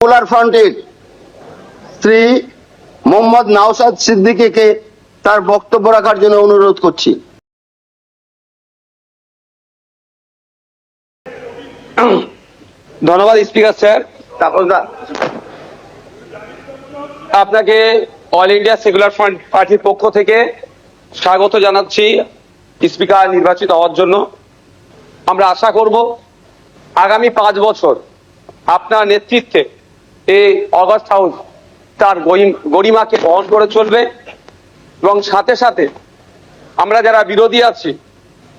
Popular ফ্রন্টের শ্রী মোহাম্মদ নওশাদ সিদ্দিকীকে তার বক্তব্য রাখার জন্য অনুরোধ করছি। ধন্যবাদ স্পিকার স্যার। আপনাকে অল ইন্ডিয়া সেকুলার ফ্রন্ট পার্টির পক্ষ থেকে স্বাগত জানাচ্ছি স্পিকার নির্বাচিত হওয়ার জন্য। আমরা আশা করব আগামী 5 বছর আপনার নেতৃত্বে এই অগাস্ট হাউস তার গরিমাকে বহন করে চলবে এবং সাথে সাথে আমরা যারা বিরোধী আছি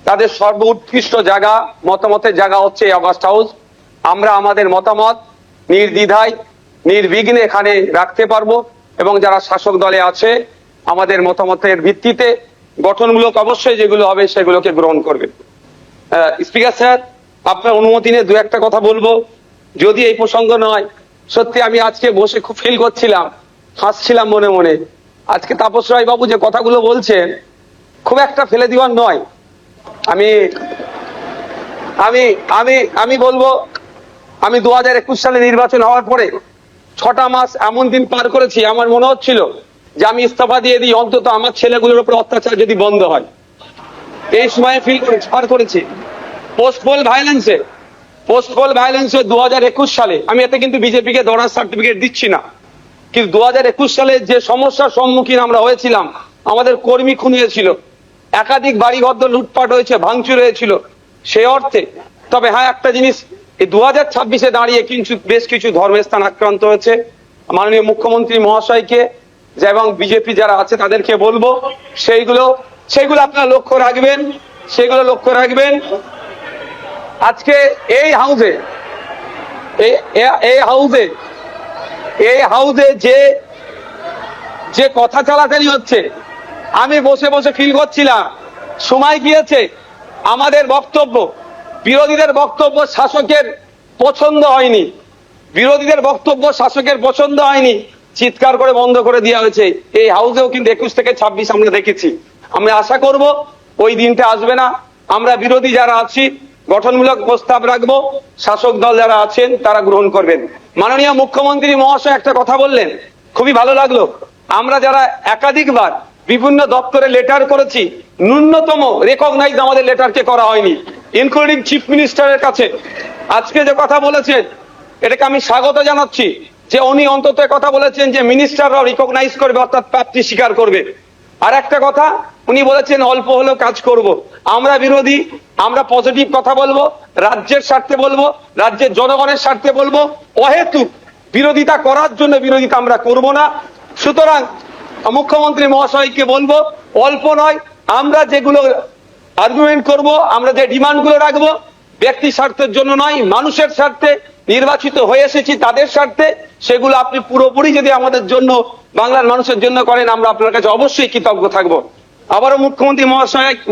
তাদের সর্বোৎকৃষ্ট জায়গা মতামতের জায়গা হচ্ছে এই অগাস্ট হাউস। আমরা আমাদের মতামত নির্দ্বিধায় নির্বিঘ্নে এখানে রাখতে পারবো এবং যারা শাসক দলে আছে আমাদের মতামতের ভিত্তিতে গঠনমূলক অবশ্যই যেগুলো হবে সেগুলোকে গ্রহণ করবে। স্পিকার স্যার, আপনার অনুমতি নিয়ে দু একটা কথা বলবো, যদি এই প্রসঙ্গ নয়। সত্যি আমি আজকে বসে খুব ফিল করছিলাম, হাসছিলাম মনে মনে। আজকে তাপস রায় বাবু যে কথাগুলো বলছেন খুব একটা ফেলে দেওয়ার নয়। আমি আমি আমি আমি বলবো, আমি 2021 সালে নির্বাচন হওয়ার পরে 6টা মাস এমন দিন পার করেছি, আমার মনে হচ্ছিল যে আমি ইস্তফা দিয়ে দিই, অন্তত আমার ছেলেগুলোর উপর অত্যাচার যদি বন্ধ হয়। এই সময় ফিল করেছি, পার করেছি। পোস্টপোল ভায়োলেন্সে 2021 সালে, আমি এতে কিন্তু বিজেপিকে দরার সার্টিফিকেট দিচ্ছি না, কিন্তু 2021 সালে যে সমস্যার সম্মুখীন আমরা হয়েছিলাম, আমাদের কর্মী খুন হয়েছিল, একাধিক বাড়িঘর লুটপাট হয়েছে, ভাঙচুর হয়েছিল, সেই অর্থে। তবে হ্যাঁ, একটা জিনিস, এই 2026-এ দাঁড়িয়ে কিন্তু বেশ কিছু ধর্মের স্থান আক্রান্ত হয়েছে। মাননীয় মুখ্যমন্ত্রী মহাশয়কে এবং বিজেপি যারা আছে তাদেরকে বলবো সেইগুলো আপনারা লক্ষ্য রাখবেন, সেগুলো লক্ষ্য রাখবেন। আজকে এই হাউসে যে কথা চালাচালি হচ্ছে, আমি বসে বসে ফিল করছিলাম সময় গিয়েছে আমাদের বক্তব্য, বিরোধীদের বক্তব্য শাসকের পছন্দ হয়নি, চিৎকার করে বন্ধ করে দেওয়া হয়েছে। এই হাউসেও কিন্তু 21 থেকে 26 আমরা দেখেছি। আমরা আশা করব ওই দিনটা আসবে না। আমরা বিরোধী যারা আছি গঠনমূলক প্রস্তাব রাখবো, শাসক দল যারা আছেন তারা গ্রহণ করবেন। মাননীয় মুখ্যমন্ত্রী মহাশয় একটা কথা বললেন, খুবই ভালো লাগলো। আমরা যারা একাধিকবার বিভিন্ন দপ্তরে লেটার করেছি, ন্যূনতম রেকগনাইজ আমাদের লেটারকে করা হয়নি, ইনক্লুডিং চিফ মিনিস্টারের কাছে। আজকে যে কথা বলেছেন এটাকে আমি স্বাগত জানাচ্ছি, যে উনি অন্তত কথা বলেছেন যে মিনিস্টাররাও রিকগনাইজ করবে, অর্থাৎ প্রাপ্তি স্বীকার করবে। আর একটা কথা উনি বলেছেন অল্প হলেও কাজ করব। আমরা বিরোধী, আমরা পজিটিভ কথা বলবো, রাজ্যের স্বার্থে বলবো, রাজ্যের জনগণের স্বার্থে বলবো। অহেতুক বিরোধিতা করার জন্য বিরোধিতা আমরা করব না। সুতরাং মুখ্যমন্ত্রী মহাশয়কে বলবো, অল্প নয়, আমরা যেগুলো আর্গুমেন্ট করব, আমরা যে ডিমান্ডগুলো রাখবো, ব্যক্তি স্বার্থের জন্য নয়, মানুষের স্বার্থে, নির্বাচিত হয়ে এসেছি তাদের স্বার্থে, সেগুলো আপনি পুরোপুরি যদি আমাদের জন্য, বাংলার মানুষের জন্য করেন, আমরা আপনার কাছে অবশ্যই কৃতজ্ঞ থাকবো। আবারও মুখ্যমন্ত্রী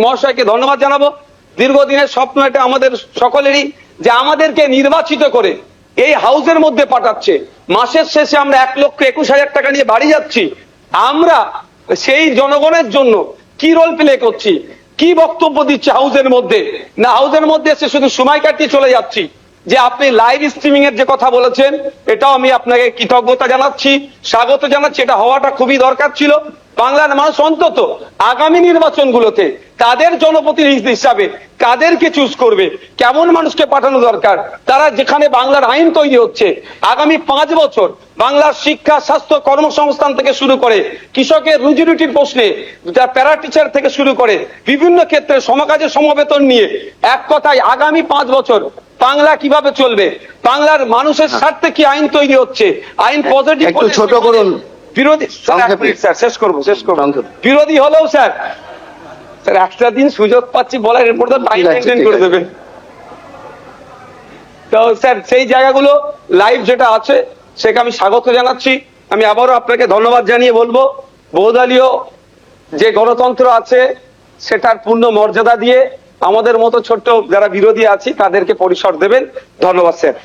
মহাশয়কে ধন্যবাদ জানাবো। দীর্ঘদিনের স্বপ্ন এটা আমাদের সকলেরই, যে আমাদেরকে নির্বাচিত করে এই হাউসের মধ্যে পাঠাচ্ছে। মাসের শেষে আমরা 1,21,000 টাকা নিয়ে বাড়ি যাচ্ছি। আমরা সেই জনগণের জন্য কি রোল প্লে করছি, কি বক্তব্য দিচ্ছে হাউসের মধ্যে? না, হাউসের মধ্যে এসে শুধু সময় কাটিয়ে চলে যাচ্ছি। যে আপনি লাইভ স্ট্রিমিং এর যে কথা বলেছেন, এটাও আমি আপনাকে কৃতজ্ঞতা জানাচ্ছি, স্বাগত জানাচ্ছি। এটা হওয়াটা খুবই দরকার ছিল। বাংলার মানুষ অন্তত আগামী নির্বাচনগুলোতে তাদের জনপ্রতিনিধি হিসাবে কাদেরকে চুজ করবে, কেমন মানুষকে পাঠানো দরকার, তারা যেখানে বাংলার আইন তৈরি হচ্ছে আগামী 5 বছর বাংলার শিক্ষা, স্বাস্থ্য, কর্মসংস্থান থেকে শুরু করে কৃষকের রুজি রুটির প্রশ্নে, প্যারা টিচার থেকে শুরু করে বিভিন্ন ক্ষেত্রে সমকাজে সমবেতন নিয়ে, এক কথায় আগামী 5 বছর বাংলা কিভাবে চলবে, বাংলার মানুষের স্বার্থে কি আইন তৈরি হচ্ছে, আইন পজিটিভ, একটু ছোট করুন। বিরোধী স্যার, শেষ করবো। বিরোধী হলেও স্যার একটা দিন সুযোগ পাচ্ছি বলার, এরপর তো টাইম মেনটেন করে দেবেন। তো স্যার সেই জায়গাগুলো লাইভ যেটা আছে সেটা আমি স্বাগত জানাচ্ছি। আমি আবারও আপনাকে ধন্যবাদ জানিয়ে বলবো, বহুদলীয় যে গণতন্ত্র আছে সেটার পূর্ণ মর্যাদা দিয়ে আমাদের মতো ছোট্ট যারা বিরোধী আছি তাদেরকে পরিসর দেবেন। ধন্যবাদ স্যার।